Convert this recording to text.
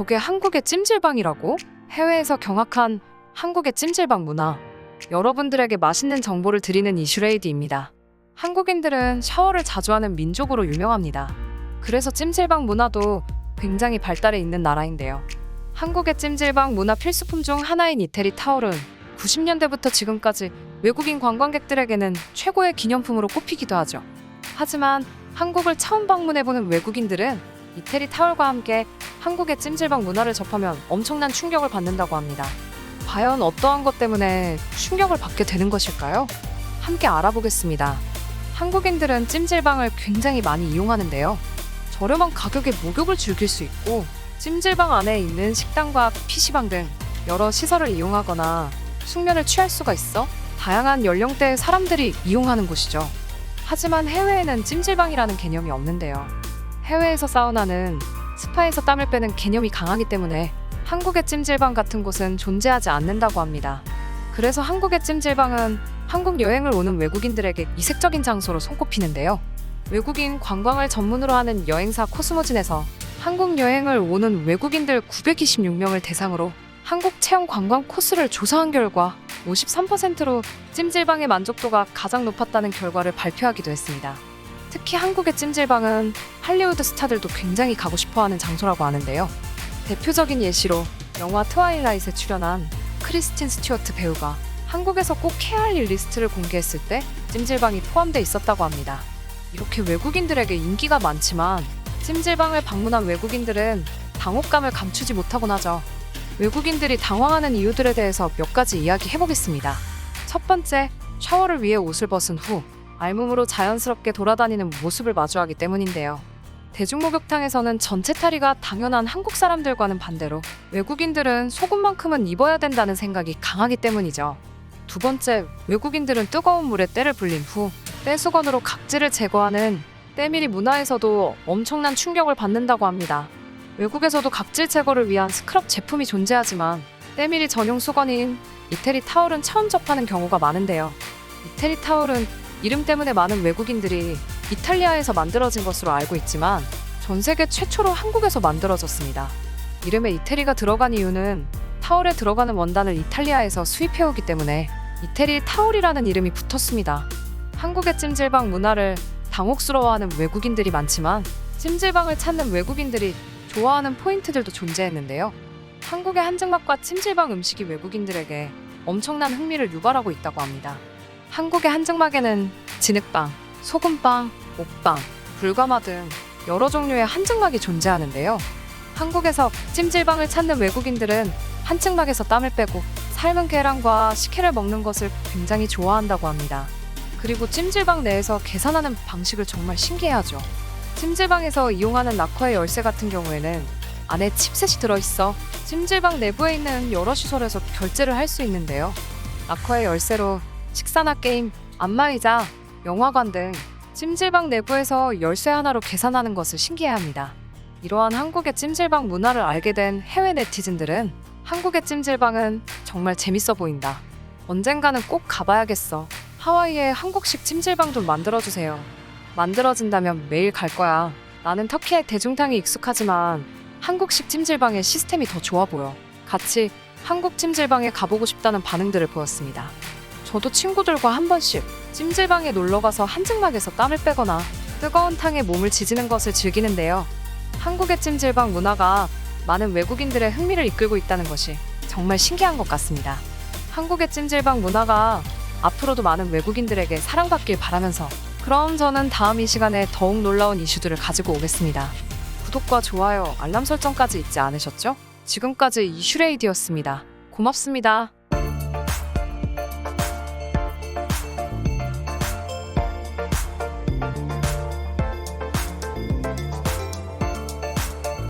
저게 한국의 찜질방이라고? 해외에서 경악한 한국의 찜질방 문화. 여러분들에게 맛있는 정보를 드리는 이슈레이디입니다. 한국인들은 샤워를 자주 하는 민족으로 유명합니다. 그래서 찜질방 문화도 굉장히 발달해 있는 나라인데요. 한국의 찜질방 문화 필수품 중 하나인 이태리 타월은 90년대부터 지금까지 외국인 관광객들에게는 최고의 기념품으로 꼽히기도 하죠. 하지만 한국을 처음 방문해보는 외국인들은 이태리 타월과 함께 한국의 찜질방 문화를 접하면 엄청난 충격을 받는다고 합니다. 과연 어떠한 것 때문에 충격을 받게 되는 것일까요? 함께 알아보겠습니다. 한국인들은 찜질방을 굉장히 많이 이용하는데요. 저렴한 가격에 목욕을 즐길 수 있고 찜질방 안에 있는 식당과 PC방 등 여러 시설을 이용하거나 숙면을 취할 수가 있어 다양한 연령대의 사람들이 이용하는 곳이죠. 하지만 해외에는 찜질방이라는 개념이 없는데요. 해외에서 사우나는 스파에서 땀을 빼는 개념이 강하기 때문에 한국의 찜질방 같은 곳은 존재하지 않는다고 합니다. 그래서 한국의 찜질방은 한국 여행을 오는 외국인들에게 이색적인 장소로 손꼽히는데요. 외국인 관광을 전문으로 하는 여행사 코스모진에서 한국 여행을 오는 외국인들 926명을 대상으로 한국 체험 관광 코스를 조사한 결과 53%로 찜질방의 만족도가 가장 높았다는 결과를 발표하기도 했습니다. 특히 한국의 찜질방은 할리우드 스타들도 굉장히 가고 싶어하는 장소라고 하는데요. 대표적인 예시로 영화 트와일라잇에 출연한 크리스틴 스튜어트 배우가 한국에서 꼭 해야 할 일 리스트를 공개했을 때 찜질방이 포함돼 있었다고 합니다. 이렇게 외국인들에게 인기가 많지만 찜질방을 방문한 외국인들은 당혹감을 감추지 못하곤 하죠. 외국인들이 당황하는 이유들에 대해서 몇 가지 이야기해보겠습니다. 첫 번째, 샤워를 위해 옷을 벗은 후 알몸으로 자연스럽게 돌아다니는 모습을 마주하기 때문인데요. 대중목욕탕에서는 전체 탈의가 당연한 한국 사람들과는 반대로 외국인들은 속옷만큼은 입어야 된다는 생각이 강하기 때문이죠. 두 번째, 외국인들은 뜨거운 물에 때를 불린 후 때수건으로 각질을 제거하는 때밀이 문화에서도 엄청난 충격을 받는다고 합니다. 외국에서도 각질 제거를 위한 스크럽 제품이 존재하지만 때밀이 전용 수건인 이태리 타월은 처음 접하는 경우가 많은데요. 이태리 타월은 이름 때문에 많은 외국인들이 이탈리아에서 만들어진 것으로 알고 있지만 전 세계 최초로 한국에서 만들어졌습니다. 이름에 이태리가 들어간 이유는 타월에 들어가는 원단을 이탈리아에서 수입해오기 때문에 이태리 타월이라는 이름이 붙었습니다. 한국의 찜질방 문화를 당혹스러워하는 외국인들이 많지만 찜질방을 찾는 외국인들이 좋아하는 포인트들도 존재했는데요. 한국의 한증막과 찜질방 음식이 외국인들에게 엄청난 흥미를 유발하고 있다고 합니다. 한국의 한증막에는 진흙빵, 소금빵, 옥빵, 불가마 등 여러 종류의 한증막이 존재하는데요. 한국에서 찜질방을 찾는 외국인들은 한증막에서 땀을 빼고 삶은 계란과 식혜를 먹는 것을 굉장히 좋아한다고 합니다. 그리고 찜질방 내에서 계산하는 방식을 정말 신기해하죠. 찜질방에서 이용하는 락커의 열쇠 같은 경우에는 안에 칩셋이 들어있어 찜질방 내부에 있는 여러 시설에서 결제를 할 수 있는데요. 락커의 열쇠로 식사나 게임, 안마의자, 영화관 등 찜질방 내부에서 열쇠 하나로 계산하는 것을 신기해합니다. 이러한 한국의 찜질방 문화를 알게 된 해외 네티즌들은 한국의 찜질방은 정말 재밌어 보인다. 언젠가는 꼭 가봐야겠어. 하와이에 한국식 찜질방 좀 만들어주세요. 만들어진다면 매일 갈 거야. 나는 터키의 대중탕이 익숙하지만 한국식 찜질방의 시스템이 더 좋아 보여. 같이 한국 찜질방에 가보고 싶다는 반응들을 보였습니다. 저도 친구들과 한 번씩 찜질방에 놀러가서 한증막에서 땀을 빼거나 뜨거운 탕에 몸을 지지는 것을 즐기는데요. 한국의 찜질방 문화가 많은 외국인들의 흥미를 이끌고 있다는 것이 정말 신기한 것 같습니다. 한국의 찜질방 문화가 앞으로도 많은 외국인들에게 사랑받길 바라면서 그럼 저는 다음 이 시간에 더욱 놀라운 이슈들을 가지고 오겠습니다. 구독과 좋아요, 알람 설정까지 잊지 않으셨죠? 지금까지 이슈레이디였습니다. 고맙습니다.